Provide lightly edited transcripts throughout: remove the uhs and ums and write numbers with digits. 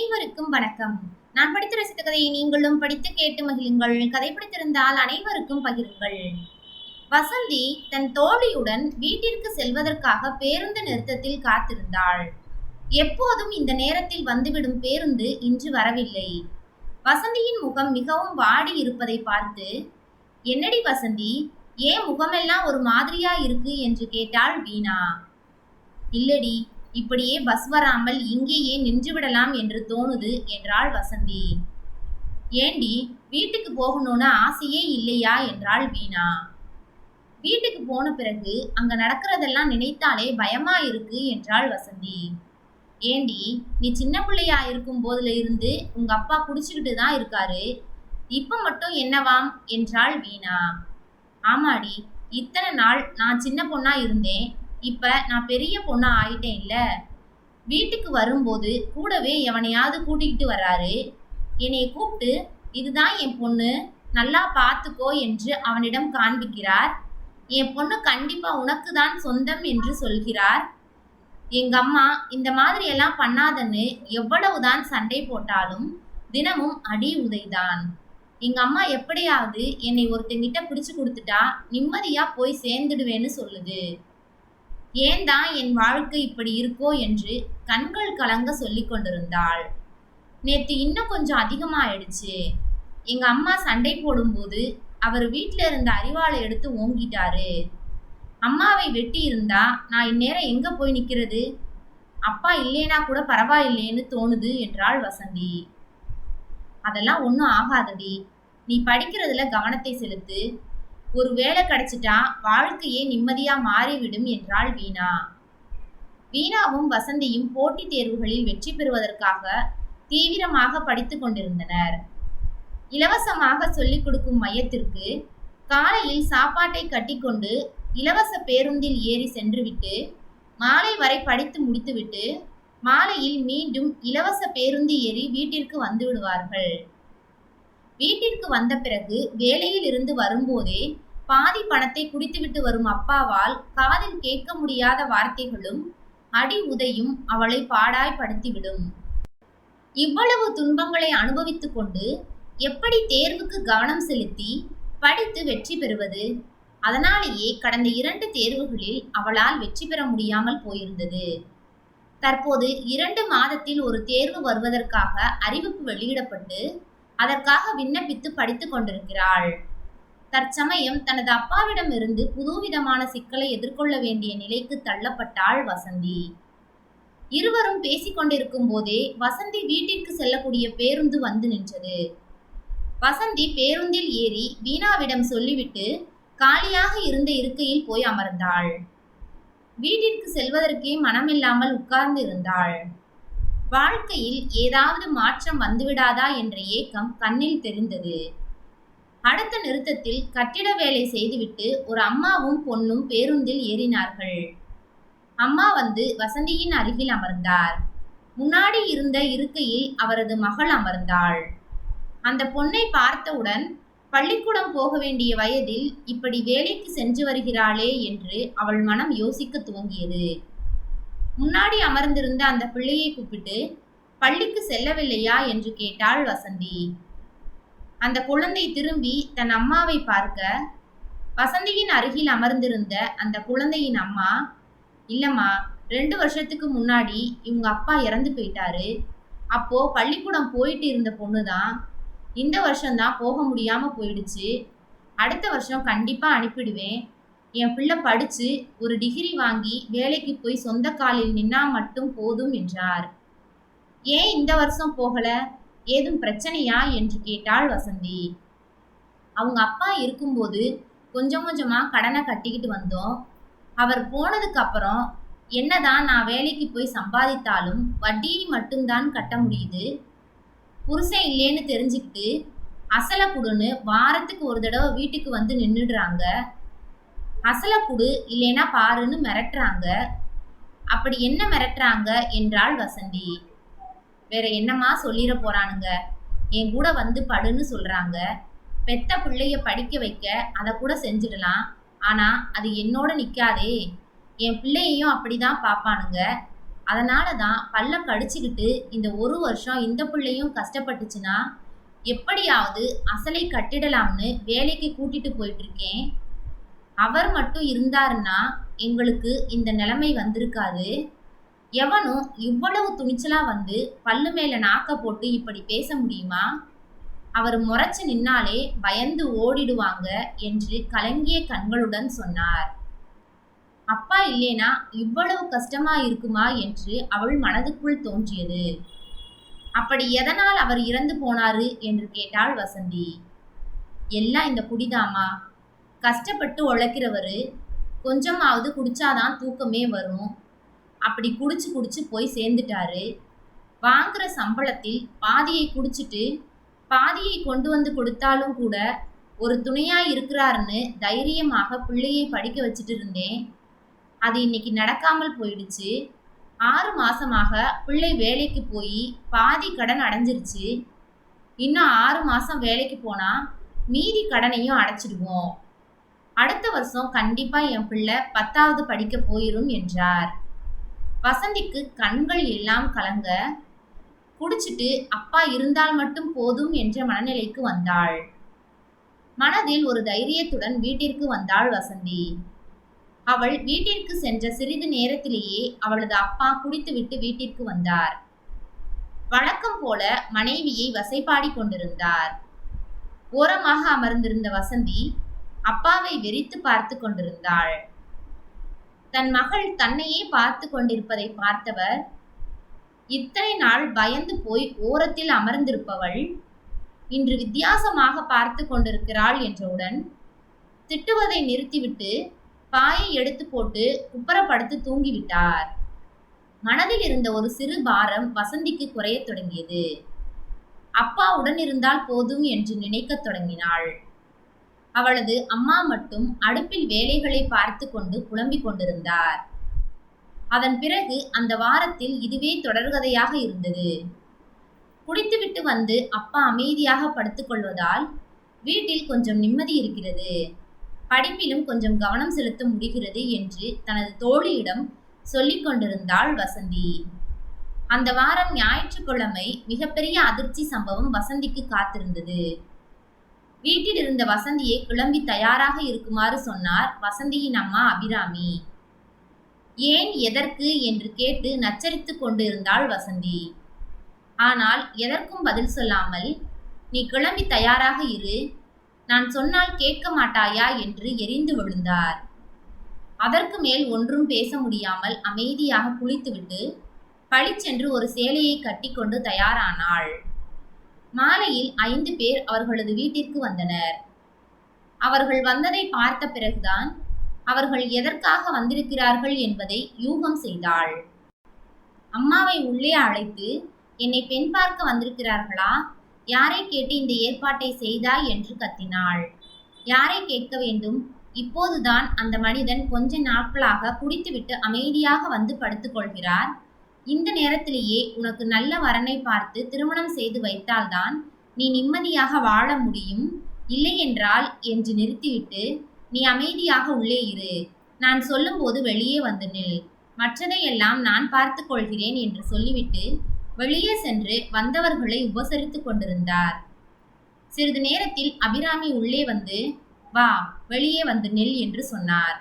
அனைவருக்கும் வணக்கம். நான் படித்து ரசித்த கதையை நீங்களும் படித்து கேட்டு மகிழுங்கள். கதை பிடித்திருந்தால் அனைவருக்கும் பகிருங்கள். வசந்தி தன் தோழியுடன் வீட்டிற்கு செல்வதற்காக பேருந்து நிறுத்தத்தில் காத்திருந்தாள். எப்போதும் இந்த நேரத்தில் வந்துவிடும் பேருந்து இன்று வரவில்லை. வசந்தியின் முகம் மிகவும் வாடி இருப்பதை பார்த்து, என்னடி வசந்தி, ஏன் முகமெல்லாம் ஒரு மாதிரியா இருக்கு என்று கேட்டாள் வீணா. இல்லடி, இப்படியே பஸ் வராமல் இங்கேயே நின்று விடலாம் என்று தோணுது என்றாள் வசந்தி. ஏண்டி, வீட்டுக்கு போகணும்னு ஆசையே இல்லையா என்றாள் வீணா. வீட்டுக்கு போன பிறகு அங்க நடக்கிறதெல்லாம் நினைத்தாலே பயமா இருக்கு என்றாள் வசந்தி. ஏண்டி, நீ சின்ன பிள்ளையா இருக்கும் போதுல இருந்து உங்க அப்பா குடிச்சுக்கிட்டு தான் இருக்காரு, இப்ப மட்டும் என்னவாம் என்றாள் வீணா. ஆமாடி, இத்தனை நாள் நான் சின்ன பொண்ணா இருந்தேன், இப்ப நான் பெரிய பொண்ணா ஆயிட்டேன் இல்ல. வீட்டுக்கு வரும்போது கூடவே எவனையாவது கூட்டிக்கிட்டு வர்றாரு. என்னை கூப்பிட்டு, இதுதான் என் பொண்ணு, நல்லா பார்த்துக்கோ என்று அவனிடம் காண்பிக்கிறார். என் பொண்ணு கண்டிப்பா உனக்கு தான் சொந்தம் என்று சொல்கிறார். எங்க அம்மா இந்த மாதிரி எல்லாம் பண்ணாதன்னு எவ்வளவுதான் சண்டை போட்டாலும் தினமும் அடி உதைதான். எங்க அம்மா எப்படியாவது என்னை ஒருத்தங்கிட்ட பிடிச்சு கொடுத்துட்டா நிம்மதியா போய் சேர்ந்துடுவேன்னு சொல்லுது. ஏன் தான் என் வாழ்க்கை இப்படி இருக்கோ என்று கண்கள் கலங்க சொல்லி கொண்டிருந்தாள். நேற்று இன்னும் கொஞ்சம் அதிகமாயிடுச்சு. எங்க அம்மா சண்டை போடும்போது அவர் வீட்டில இருந்த அரிவாளை எடுத்து ஓங்கிட்டாரு. அம்மாவை வெட்டி இருந்தா நான் இந்நேரம் எங்க போய் நிக்கிறது? அப்பா இல்லைனா கூட பரவாயில்லைன்னு தோணுது என்றாள் வசந்தி. அதெல்லாம் ஒன்றும் ஆகாதடி, நீ படிக்கிறதுல கவனத்தை செலுத்து, ஒரு வேலை கிடைச்சிட்டா வாழ்க்கையே நிம்மதியா மாறிவிடும் என்றாள் வீணா. வீணாவும் வசந்தியும் போட்டித் தேர்வுகளில் வெற்றி பெறுவதற்காக தீவிரமாக படித்து கொண்டிருந்தனர். இலவசமாக சொல்லிக் கொடுக்கும் மையத்திற்கு காலையில் சாப்பாட்டை கட்டிக்கொண்டு இலவச பேருந்தில் ஏறி சென்றுவிட்டு மாலை வரை படித்து முடித்துவிட்டு மாலையில் மீண்டும் இலவச பேருந்து ஏறி வீட்டிற்கு வந்து விடுவார்கள். வீட்டிற்கு வந்த பிறகு வேலையில் இருந்து வரும்போதே பாதி பணத்தை குடித்துவிட்டு வரும் அப்பாவால் காதில் கேட்க முடியாத வார்த்தைகளும் அடி உதையும் அவளை பாடாய்படுத்திவிடும். இவ்வளவு துன்பங்களை அனுபவித்துக் கொண்டு எப்படி தேர்வுக்கு கவனம் செலுத்தி படித்து வெற்றி பெறுவது? அதனாலேயே கடந்த 2 தேர்வுகளில் அவளால் வெற்றி பெற முடியாமல் போயிருந்தது. தற்போது 2 மாதத்தில் ஒரு தேர்வு வருவதற்காக அறிவிப்பு வெளியிடப்பட்டு அதற்காக விண்ணப்பித்து படித்துக் கொண்டிருக்கிறாள். தற்சமயம் தனது அப்பாவிடம் இருந்து புதுவிதமான சிக்கலை எதிர்கொள்ள வேண்டிய நிலைக்கு தள்ளப்பட்டாள் வசந்தி. இருவரும் பேசிக்கொண்டிருக்கும் போதே வசந்தி வீட்டிற்கு செல்லக்கூடிய பேருந்து வந்து நின்றது. வசந்தி பேருந்தில் ஏறி வீணாவிடம் சொல்லிவிட்டு காலியாக இருந்த இருக்கையில் போய் அமர்ந்தாள். வீட்டிற்கு செல்வதற்கே மனமில்லாமல் உட்கார்ந்து இருந்தாள். வாழ்க்கையில் ஏதாவது மாற்றம் வந்துவிடாதா என்ற ஏக்கம் கண்ணில் தெரிந்தது. அடுத்த நிறுத்தத்தில் கட்டிட வேலை செய்துவிட்டு ஒரு அம்மாவும் பொண்ணும் பேருந்தில் ஏறினார்கள். அம்மா வந்து வசந்தியின் அருகில் அமர்ந்தார். முன்னாடி இருந்த இருக்கையில் அவரது மகள் அமர்ந்தாள். அந்த பொண்ணை பார்த்தவுடன் பள்ளிக்கூடம் போக வேண்டிய வயதில் இப்படி வேலைக்கு சென்று வருகிறாளே என்று அவள் மனம் யோசிக்க துவங்கியது. முன்னாடி அமர்ந்திருந்த அந்த பிள்ளையை கூப்பிட்டு, பள்ளிக்கு செல்லவில்லையா என்று கேட்டாள் வசந்தி. அந்த குழந்தை திரும்பி தன் அம்மாவை பார்க்க, வசந்தியின் அருகில் அமர்ந்திருந்த அந்த குழந்தையின் அம்மா, இல்லம்மா, 2 வருஷத்துக்கு முன்னாடி இவங்க அப்பா இறந்து போயிட்டாரு. அப்போ பள்ளிக்கூடம் போயிட்டு இருந்த பொண்ணுதான். இந்த வருஷம்தான் போக முடியாம போயிடுச்சு. அடுத்த வருஷம் கண்டிப்பா அனுப்பிடுவேன். என் பிள்ளை படிச்சு ஒரு டிகிரி வாங்கி வேலைக்கு போய் சொந்த காலில் நின்னா மட்டும் போதும் என்றார். ஏன் இந்த வருஷம் போகல? ஏதும் பிரச்சனையா என்று கேட்டாள் வசந்தி. அவங்க அப்பா இருக்கும்போது கொஞ்சம் கொஞ்சமா கடனை கட்டிக்கிட்டு வந்தோம். அவர் போனதுக்கு அப்புறம் என்னதான் நான் வேலைக்கு போய் சம்பாதித்தாலும் வட்டியை மட்டும்தான் கட்ட முடியுது. புருஷன் இல்லேன்னு தெரிஞ்சுக்கிட்டு அசலை குடுன்னு வாரத்துக்கு ஒரு தடவை வீட்டுக்கு வந்து நின்றுடுறாங்க. அசலை குடு இல்லைன்னா பாருன்னு மிரட்டுறாங்க. அப்படி என்ன மிரட்டுறாங்க என்றாள் வசந்தி. வேற என்னமா சொல்லிட போறானுங்க? என் கூட வந்து படுன்னு சொல்றாங்க. பெத்த பிள்ளைய படிக்க வைக்க அதை கூட செஞ்சிடலாம். ஆனா அது என்னோட நிக்காதே. என் பிள்ளையையும் அப்படிதான் பாப்பானுங்க. அதனால தான் பல்ல கடிச்சுக்கிட்டு இந்த ஒரு வருஷம் இந்த பிள்ளையும் கஷ்டப்பட்டுச்சுன்னா எப்படியாவது அசலை கட்டிடலாம்னு வேலைக்கு கூட்டிட்டு போயிட்டு இருக்கேன். அவர் மட்டும் இருந்தாருன்னா எங்களுக்கு இந்த நிலைமை வந்திருக்காது. எவனும் இவ்வளவு துணிச்சலா வந்து பல்லு மேல நாக்க போட்டு இப்படி பேச முடியுமா? அவர் முறைச்சு நின்னாலே பயந்து ஓடிடுவாங்க என்று கலங்கிய கண்களுடன் சொன்னார். அப்பா இல்லேனா இவ்வளவு கஷ்டமா இருக்குமா என்று அவள் மனதுக்குள் தோன்றியது. அப்படி எதனால் அவர் இறந்து போனாரு என்று கேட்டாள் வசந்தி. எல்லாம் இந்த குடிதாமா. கஷ்டப்பட்டு உழைக்கிறவரு கொஞ்சமாவது குடிச்சாதான் தூக்கமே வரும். அப்படி குடிச்சு குடிச்சு போய் சேர்ந்துட்டாரு. வாங்குற சம்பளத்தில் பாதியை குடிச்சிட்டு பாதியை கொண்டு வந்து கொடுத்தாலும் கூட ஒரு துணையா இருக்கிறாருன்னு தைரியமாக பிள்ளையை படிக்க வச்சுட்டு இருந்தேன். அது இன்னைக்கு நடக்காமல் போயிடுச்சு. 6 மாசமாக பிள்ளை வேலைக்கு போய் பாதி கடன் அடைஞ்சிருச்சு. இன்னும் 6 மாசம் வேலைக்கு போனா மீதி கடனையும் அடைச்சிடுவோம். அடுத்த வருஷம் கண்டிப்பா என் பிள்ளை 10வது படிக்க போயிரும் என்றார். வசந்திக்கு கண்கள் எல்லாம் கலங்க குடிச்சிட்டு அப்பா இருந்தால் மட்டும் போதும் என்ற மனநிலைக்கு வந்தாள். மனதில் ஒரு தைரியத்துடன் வீட்டிற்கு வந்தாள் வசந்தி. அவள் வீட்டிற்கு சென்ற சிறிது நேரத்திலேயே அவளது அப்பா குடித்துவிட்டு வீட்டிற்கு வந்தார். வழக்கம் போல மனைவியை வசைபாடி கொண்டிருந்தார். ஓரமாக அமர்ந்திருந்த வசந்தி அப்பாவை வெறித்து பார்த்து கொண்டிருந்தாள். தன் மகள் தன்னையே பார்த்து கொண்டிருப்பதை பார்த்தவர், இத்தனை நாள் பயந்து போய் ஓரத்தில் அமர்ந்திருப்பவள் இன்று வித்தியாசமாக பார்த்து கொண்டிருக்கிறாள் என்றவுடன் திட்டுவதை நிறுத்திவிட்டு பாயை எடுத்து போட்டு குப்பரப்படுத்து தூங்கிவிட்டார். மனதில் இருந்த ஒரு சிறு பாரம் வசந்திக்கு குறையத் தொடங்கியது. அப்பா உடன் இருந்தால் போதும் என்று நினைக்கத் தொடங்கினாள். அவளது அம்மா மட்டும் அடுப்பில் வேலைகளை பார்த்து கொண்டு புலம்பிக் கொண்டிருந்தார். அதன் பிறகு அந்த வாரத்தில் இதுவே தொடர்கதையாக இருந்தது. குடித்துவிட்டு வந்து அப்பா அமைதியாக படுத்துக் கொள்வதால் வீட்டில் கொஞ்சம் நிம்மதி இருக்கிறது, படிப்பிலும் கொஞ்சம் கவனம் செலுத்த முடிகிறது என்று தனது தோழியிடம் சொல்லிக் கொண்டிருந்தாள் வசந்தி. அந்த வாரம் ஞாயிற்றுக்கிழமை மிகப்பெரிய அதிர்ச்சி சம்பவம் வசந்திக்கு காத்திருந்தது. வீட்டில் இருந்த வசந்தியை கிளம்பி தயாராக இருக்குமாறு சொன்னார் வசந்தியின் அம்மா அபிராமி. ஏன் எதற்கு என்று கேட்டு நச்சரித்து கொண்டிருந்தாள் வசந்தி. ஆனால் எதற்கும் பதில் சொல்லாமல், நீ கிளம்பி தயாராக இரு, நான் சொன்னால் கேட்க மாட்டாயா என்று எரிந்து விழுந்தார். அதற்கு மேல் ஒன்றும் பேச முடியாமல் அமைதியாக குளித்துவிட்டு பளிச்சென்று ஒரு சேலையை கட்டிக்கொண்டு தயாரானாள். மாலையில் 5 பேர் அவர்களது வீட்டிற்கு வந்தனர். அவர்கள் வந்ததை பார்த்த பிறகுதான் அவர்கள் எதற்காக வந்திருக்கிறார்கள் என்பதை யூகம் செய்தாள். அம்மாவை உள்ளே அழைத்து, என்னை பெண் பார்க்க வந்திருக்கிறார்களா? யாரை கேட்டு இந்த ஏற்பாட்டை செய்தாய் என்று கத்தினாள். யாரை கேட்க வேண்டும்? இப்போதுதான் அந்த மனிதன் கொஞ்ச நாட்களாக குடித்துவிட்டு அமைதியாக வந்து படுத்துக் கொள்கிறார். இந்த நேரத்திலேயே உனக்கு நல்ல வரனை பார்த்து திருமணம் செய்து வைத்தால்தான் நீ நிம்மதியாக வாழ முடியும். இல்லை என்றால் என்று நிறுத்திவிட்டு, நீ அமைதியாக உள்ளே இரு, நான் சொல்லும்போது வெளியே வந்து நில், மற்றதையெல்லாம் நான் பார்த்து கொள்கிறேன் என்று சொல்லிவிட்டு வெளியே சென்று வந்தவர்களை உபசரித்து கொண்டிருந்தார். சிறிது நேரத்தில் அபிராமி உள்ளே வந்து, வா, வெளியே வந்து நில் என்று சொன்னார்.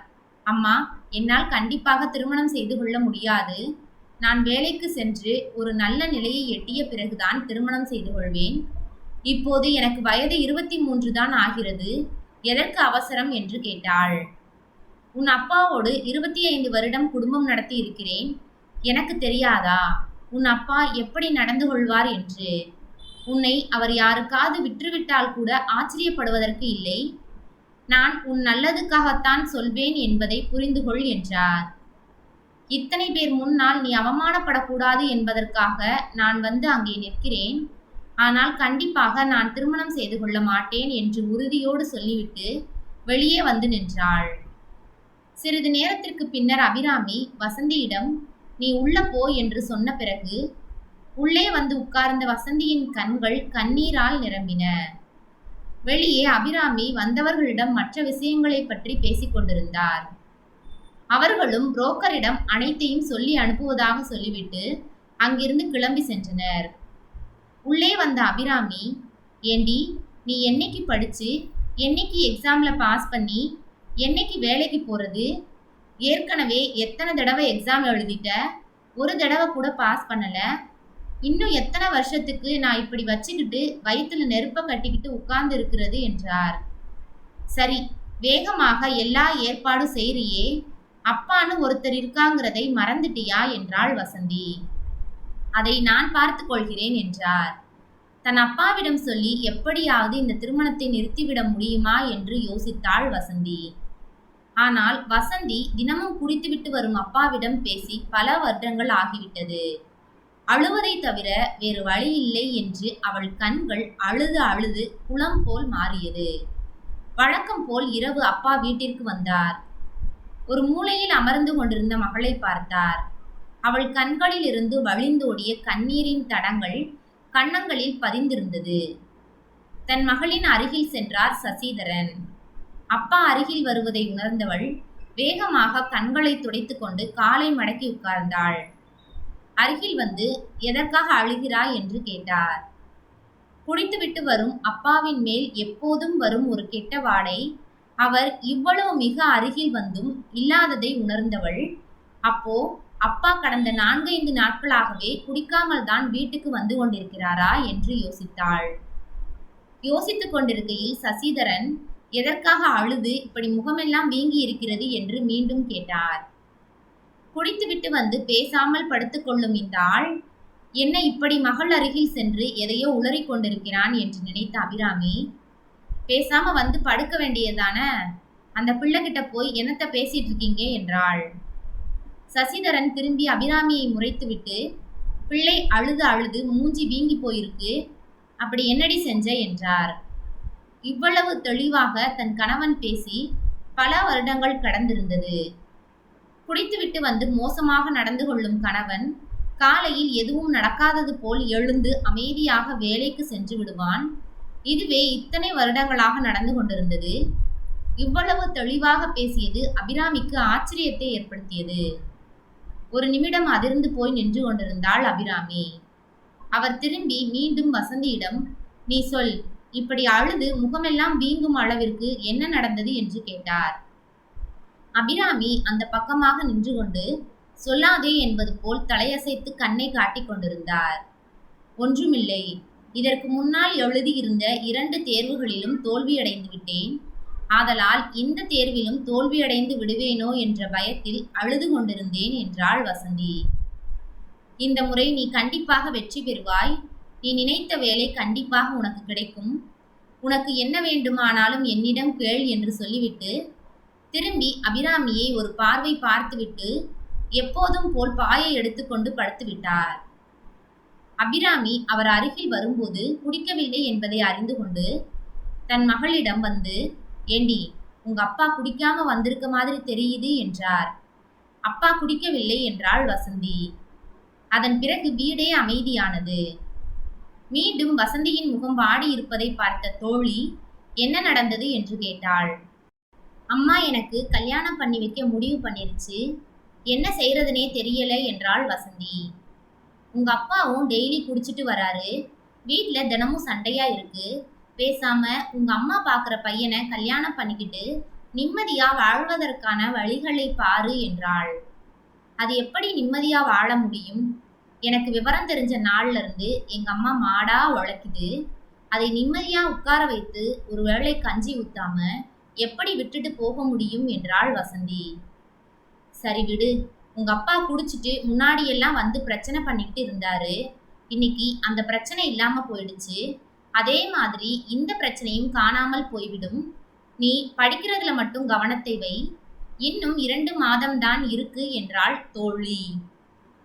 அம்மா, என்னால் கண்டிப்பாக திருமணம் செய்து கொள்ள முடியாது. நான் வேலைக்கு சென்று ஒரு நல்ல நிலையை எட்டிய பிறகுதான் திருமணம் செய்து கொள்வேன். இப்போது எனக்கு வயது 23 தான் ஆகிறது. எதற்கு அவசரம் என்று கேட்டாள். உன் அப்பாவோடு 25 வருடம் குடும்பம் நடத்தி இருக்கிறேன். எனக்கு தெரியாதா உன் அப்பா எப்படி நடந்து கொள்வார் என்று? உன்னை அவர் யாருக்காவது விற்றுவிட்டால் கூட ஆச்சரியப்படுவதற்கு இல்லை. நான் உன் நல்லதுக்காகத்தான் சொல்வேன் என்பதை புரிந்து கொள் என்றார். இத்தனை பேர் முன்னால் நீ அவமானப்படக்கூடாது என்பதற்காக நான் வந்து அங்கே நிற்கிறேன். ஆனால் கண்டிப்பாக நான் திருமணம் செய்து கொள்ள மாட்டேன் என்று உறுதியோடு சொல்லிவிட்டு வெளியே வந்து நின்றாள். சிறிது நேரத்திற்கு பின்னர் அபிராமி வசந்தியிடம், நீ உள்ள போ என்று சொன்ன பிறகு உள்ளே வந்து உட்கார்ந்த வசந்தியின் கண்கள் கண்ணீரால் நிரம்பின. வெளியே அபிராமி வந்தவர்களிடம் மற்ற விஷயங்களை பற்றி பேசிக் கொண்டிருந்தார். அவர்களும் புரோக்கரிடம் அனைத்தையும் சொல்லி அனுப்புவதாக சொல்லிவிட்டு அங்கிருந்து கிளம்பி சென்றனர். உள்ளே வந்த அபிராமி, ஏண்டி, நீ என்னைக்கு படிச்சு, என்னைக்கு எக்ஸாம்ல பாஸ் பண்ணி, என்னைக்கு வேலைக்கு போறது? ஏற்கனவே எத்தனை தடவை எக்ஸாம் எழுதிட்ட, ஒரு தடவை கூட பாஸ் பண்ணல. இன்னும் எத்தனை வருஷத்துக்கு நான் இப்படி வச்சுக்கிட்டு வயிற்றுல நெருப்ப கட்டிக்கிட்டு உட்கார்ந்து இருக்கிறது என்றார். சரி, வேகமாக எல்லா ஏற்பாடும் செய்றியே, அப்பான்னு ஒருத்தர் இருக்காங்கிறதை மறந்துட்டியா என்றாள் வசந்தி. அதை நான் பார்த்து கொள்கிறேன் என்றார். தன் அப்பாவிடம் சொல்லி எப்படியாவது இந்த திருமணத்தை நிறுத்திவிட முடியுமா என்று யோசித்தாள் வசந்தி. ஆனால் வசந்தி தினமும் குடித்துவிட்டு வரும் அப்பாவிடம் பேசி பல வருடங்கள் ஆகிவிட்டது. அழுவதை தவிர வேறு வழி இல்லை என்று அவள் கண்கள் அழுது அழுது குளம் போல் மாறியது. வழக்கம் போல் இரவு அப்பா வீட்டிற்கு வந்தார். ஒரு மூலையில் அமர்ந்து கொண்டிருந்த மகளை பார்த்தார். அவள் கண்களில் இருந்து வழிந்தோடிய கண்ணீரின் தடங்கள் கன்னங்களில் பதிந்திருந்தது. தன் மகளின் அருகில் சென்றார் சசிதரன். அப்பா அருகில் வருவதை உணர்ந்தவள் வேகமாக கண்களை துடைத்து கொண்டு காலை மடக்கி உட்கார்ந்தாள். அருகில் வந்து எதற்காக அழுகிறாய் என்று கேட்டார். குடித்துவிட்டு வரும் அப்பாவின் மேல் எப்போதும் வரும் ஒரு கெட்ட வாடை அவர் இவ்வளவு மிக அருகில் வந்தும் இல்லாததை உணர்ந்தவள், அப்போ அப்பா கடந்த 4-5 நாட்களாகவே குடிக்காமல் தான் வீட்டுக்கு வந்து கொண்டிருக்கிறாரா என்று யோசித்தாள். யோசித்துக் கொண்டிருக்கையில் சசிதரன் எதற்காக அழுது இப்படி முகமெல்லாம் வீங்கி இருக்கிறது என்று மீண்டும் கேட்டார். குடித்துவிட்டு வந்து பேசாமல் படுத்துக்கொள்ளும் இந்த ஆள் என்ன இப்படி மகள் அருகில் சென்று எதையோ உளறிக் கொண்டிருக்கிறான் என்று நினைத்த அபிராமி, பேசாம வந்து படுக்க வேண்டியதான, அந்த பிள்ளைகிட்ட போய் என்னத்த பேசிட்டு இருக்கீங்க என்றாள். சசிதரன் திரும்பி அபிராமியை முறைத்துவிட்டு, பிள்ளை அழுது அழுது மூஞ்சி வீங்கி போயிருக்கு, அப்படி என்னடி செஞ்ச என்றார். இவ்வளவு தெளிவாக தன் கணவன் பேசி பல வருடங்கள் கடந்திருந்தது. குடித்துவிட்டு வந்து மோசமாக நடந்து கொள்ளும் கணவன் காலையில் எதுவும் நடக்காதது போல் எழுந்து அமைதியாக வேலைக்கு சென்று விடுவான். இதுவே இத்தனை வருடங்களாக நடந்து கொண்டிருந்தது. இவ்வளவு தெளிவாக பேசியது அபிராமிக்கு ஆச்சரியத்தை ஏற்படுத்தியது. ஒரு நிமிடம் அதிர்ந்து போய் நின்று கொண்டிருந்தாள் அபிராமி. அவர் திரும்பி மீண்டும் வசந்தியிடம், நீ சொல், இப்படி அழுது முகமெல்லாம் வீங்கும் அளவிற்கு என்ன நடந்தது என்று கேட்டார். அபிராமி அந்த பக்கமாக நின்று கொண்டு சொல்லாதே என்பது போல் தலையசைத்து கண்ணை காட்டிக் கொண்டிருந்தார். ஒன்றுமில்லை, இதற்கு முன்னால் எழுதியிருந்த 2 தேர்வுகளிலும் தோல்வியடைந்து விட்டேன். ஆதலால் இந்த தேர்விலும் தோல்வியடைந்து விடுவேனோ என்ற பயத்தில் அழுது கொண்டிருந்தேன் என்றாள் வசந்தி. இந்த முறை நீ கண்டிப்பாக வெற்றி பெறுவாய். நீ நினைத்த வேலை கண்டிப்பாக உனக்கு கிடைக்கும். உனக்கு என்ன வேண்டுமானாலும் என்னிடம் கேள் என்று சொல்லிவிட்டு திரும்பி அபிராமியை ஒரு பார்வை பார்த்துவிட்டு எப்போதும் போல் பாயை எடுத்துக்கொண்டு படுத்து விட்டார். அபிராமி அவர் அருகில் வரும்போது குடிக்கவில்லை என்பதை அறிந்து கொண்டு தன் மகளிடம் வந்து, ஏண்டி, உங்க அப்பா குடிக்காம வந்திருக்க மாதிரி தெரியுது என்றார். அப்பா குடிக்கவில்லை என்றாள் வசந்தி. அதன் பிறகு வீடே அமைதியானது. மீண்டும் வசந்தியின் முகம் வாடி இருப்பதை பார்த்த தோழி என்ன நடந்தது என்று கேட்டாள். அம்மா எனக்கு கல்யாணம் பண்ணி வைக்க முடிவு பண்ணிருச்சு, என்ன செய்யறதுனே தெரியல என்றாள் வசந்தி. உங்க அப்பாவும் டெய்லி குடிச்சிட்டு வராரு, வீட்டுல தினமும் சண்டையா இருக்கு. பேசாம உங்க அம்மா பாக்குற பையனை கல்யாணம் பண்ணிக்கிட்டு நிம்மதியா வாழ்வதற்கான வழிகளை பாரு என்றாள். அது எப்படி நிம்மதியா வாழ முடியும்? எனக்கு விவரம் தெரிஞ்ச நாள்ல இருந்து எங்க அம்மா மாடா உழைக்குது. அதை நிம்மதியா உட்கார வைத்து ஒரு வேளை கஞ்சி ஊத்தாம எப்படி விட்டுட்டு போக முடியும் என்றாள் வசந்தி. சரி விடு, உங்க அப்பா குடிச்சிட்டு முன்னாடியெல்லாம் வந்து பிரச்சனை பண்ணிக்கிட்டு இருந்தாரு. இன்னைக்கு அந்த பிரச்சனை இல்லாம போயிடுச்சு. அதே மாதிரி இந்த பிரச்சனையும் காணாமல் போய்விடும். நீ படிக்கிறதுல மட்டும் கவனத்தை வை. இன்னும் 2 மாதம்தான் இருக்கு என்றாள் தோழி.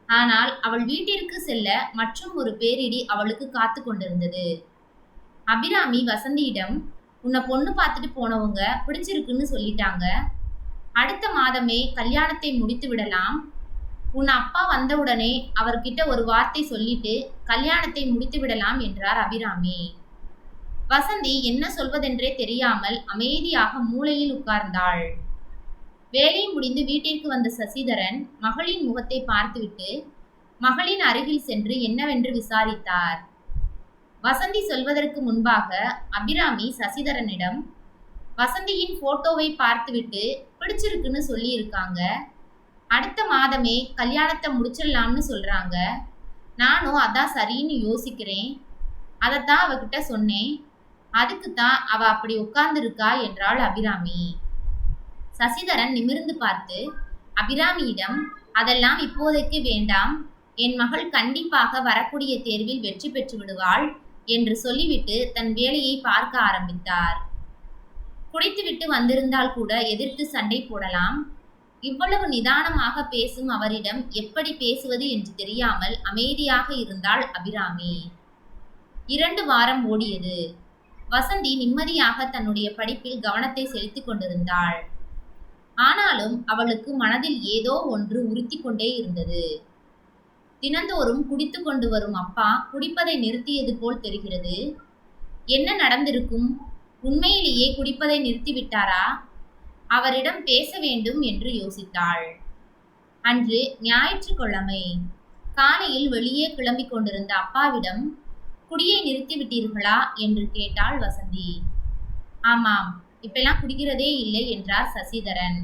ஆனால் அவள் வீட்டிற்கு செல்ல மற்றும் ஒரு பேரிடி அவளுக்கு காத்து கொண்டிருந்தது. அபிராமி வசந்தியிடம், உன்னை பொண்ணு பார்த்துட்டு போனவங்க பிடிச்சிருக்குன்னு சொல்லிட்டாங்க. அடுத்த மாதமே கல்யாணத்தை முடித்து விடலாம். உன் அப்பா வந்தவுடனே அவர்கிட்ட ஒரு வார்த்தை சொல்லிட்டு கல்யாணத்தை முடித்து விடலாம் என்றார் அபிராமி. வசந்தி என்ன சொல்வதென்றே தெரியாமல் அமைதியாக மூலையில் உட்கார்ந்தாள். வேலை முடிந்து வீட்டிற்கு வந்த சசிதரன் மகளின் முகத்தை பார்த்துவிட்டு மகளின் அருகில் சென்று என்னவென்று விசாரித்தார். வசந்தி சொல்வதற்கு முன்பாக அபிராமி சசிதரனிடம், வசந்தியின் போட்டோவை பார்த்துவிட்டு பிடிச்சிருக்குன்னு சொல்லி இருக்காங்க, அடுத்த மாதமே கல்யாணத்தை முடிச்சிடலாம்னு சொல்றாங்க, நானும் அதான் சரின்னு யோசிக்கிறேன், அதைத்தான் அவகிட்ட சொன்னேன், அதுக்கு தான் அவ அப்படி உட்கார்ந்துருக்கா என்றாள் அபிராமி. சசிதரன் நிமிர்ந்து பார்த்து அபிராமியிடம், அதெல்லாம் இப்போதைக்கு வேண்டாம், என் மகள் கண்டிப்பாக வரக்கூடிய தேர்வில் வெற்றி பெற்று விடுவாள் என்று சொல்லிவிட்டு தன் வேலையை பார்க்க ஆரம்பித்தார். குடித்துவிட்டு வந்திருந்தால் கூட எதிர்த்து சண்டை போடலாம். இவ்வளவு நிதானமாக பேசும் அவரிடம் எப்படி பேசுவது என்று தெரியாமல் அமைதியாக இருந்தாள் அபிராமி. 2 வாரம் ஓடியது. வசந்தி நிம்மதியாக தன்னுடைய படிப்பில் கவனத்தை செலுத்திக் கொண்டிருந்தாள். ஆனாலும் அவளுக்கு மனதில் ஏதோ ஒன்று உறுத்தி கொண்டே இருந்தது. தினந்தோறும் குடித்து கொண்டு வரும் அப்பா குடிப்பதை நிறுத்தியது போல் தெரிகிறது. என்ன நடந்திருக்கும்? உண்மையிலேயே குடிப்பதை நிறுத்திவிட்டாரா? அவரிடம் பேச வேண்டும் என்று யோசித்தாள். அன்று ஞாயிற்றுக்கிழமை. காலையில் வெளியே கிளம்பிக் கொண்டிருந்த அப்பாவிடம், குடியை நிறுத்திவிட்டீர்களா என்று கேட்டாள் வசந்தி. ஆமாம், இப்பெல்லாம் குடிக்கிறதே இல்லை என்றார் சசிதரன்.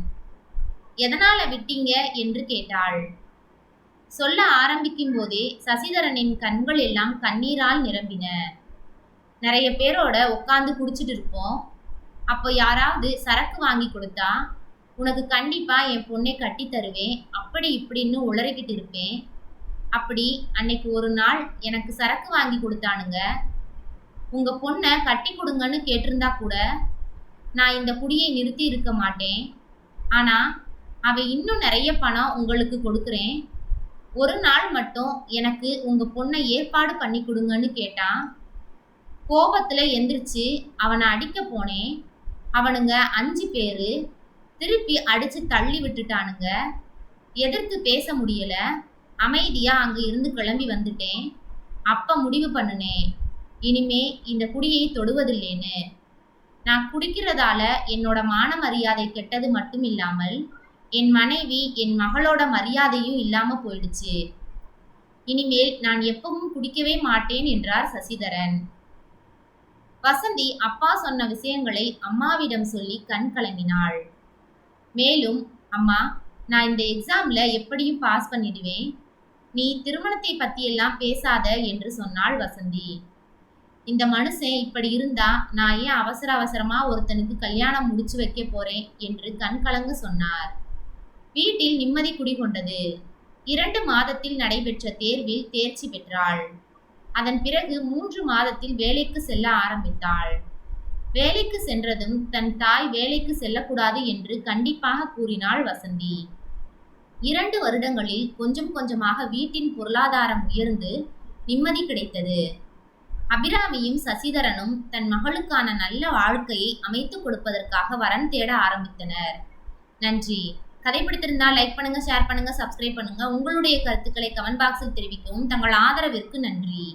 எதனால விட்டீங்க என்று கேட்டாள். சொல்ல ஆரம்பிக்கும் போதே சசிதரனின் கண்கள் எல்லாம் கண்ணீரால் நிரம்பின. நிறைய பேரோட உட்காந்து குடிச்சிட்டு இருப்போம். அப்போ யாராவது சரக்கு வாங்கி கொடுத்தா, உனக்கு கண்டிப்பா என் பொண்ணை கட்டி தருவேன், அப்படி இப்படின்னு உளறிக்கிட்டு இருப்பேன். அப்படி அன்னைக்கு ஒரு நாள் எனக்கு சரக்கு வாங்கி கொடுத்தானுங்க. உங்க பொண்ணை கட்டி கொடுங்கன்னு கேட்டிருந்தா கூட நான் இந்த குடியை நிறுத்தி இருக்க மாட்டேன். ஆனா அவ இன்னும் நிறைய பணம் உங்களுக்கு கொடுக்குறேன், ஒரு நாள் மட்டும் எனக்கு உங்க பொண்ணை ஏற்பாடு பண்ணி கொடுங்கன்னு கேட்டான். கோபத்துல எந்திரிச்சு அவனை அடிக்க போனேன். அவனுங்க 5 பேரு திருப்பி அடிச்சு தள்ளி விட்டுட்டானுங்க. எதிர்த்து பேச முடியல. அமைதியா அங்க இருந்து கிளம்பி வந்துட்டேன். அப்ப முடிவு பண்ணுனேன், இனிமே இந்த குடியை தொடுவதில்லைன்னு. நான் குடிக்கிறதால என்னோட மான மரியாதை கெட்டது மட்டும் இல்லாமல் என் மனைவி என் மகளோட மரியாதையும் இல்லாம போயிடுச்சு. இனிமேல் நான் எப்பவும் குடிக்கவே மாட்டேன் என்றார் சசிதரன். வசந்தி அப்பா சொன்ன விஷயங்களை அம்மாவிடம் சொல்லி கண் கலங்கினாள். மேலும், அம்மா, நான் இந்த எக்ஸாம்ல எப்படியும் பாஸ் பண்ணிடுவேன், நீ திருமணத்தை பத்தியெல்லாம் பேசாத என்று சொன்னாள் வசந்தி. இந்த மனுஷன் இப்படி இருந்தா நான் ஏன் அவசர அவசரமா ஒருத்தனுக்கு கல்யாணம் முடிச்சு வைக்க போறேன் என்று கண் கலங்க சொன்னார். வீட்டில் நிம்மதி குடிகொண்டது. 2 மாதத்தில் நடைபெற்ற தேர்வில் தேர்ச்சி பெற்றாள். அதன் பிறகு 3 மாதத்தில் வேலைக்கு செல்ல ஆரம்பித்தாள். வேலைக்கு சென்றதும் தன் தாய் வேலைக்கு செல்லக்கூடாது என்று கண்டிப்பாக கூறினாள் வசந்தி. 2 வருடங்களில் கொஞ்சம் கொஞ்சமாக வீட்டின் பொருளாதாரம் உயர்ந்து நிம்மதி கிடைத்தது. அபிராமியும் சசிதரனும் தன் மகளுக்கான நல்ல வாழ்க்கையை அமைத்துக் கொடுப்பதற்காக வரன் தேட ஆரம்பித்தனர். நன்றி. கதை பிடித்திருந்தால் லைக் பண்ணுங்க, ஷேர் பண்ணுங்க, சப்ஸ்கிரைப் பண்ணுங்க. உங்களுடைய கருத்துக்களை கமெண்ட் பாக்ஸில் தெரிவிக்கவும். தங்கள் ஆதரவிற்கு நன்றி.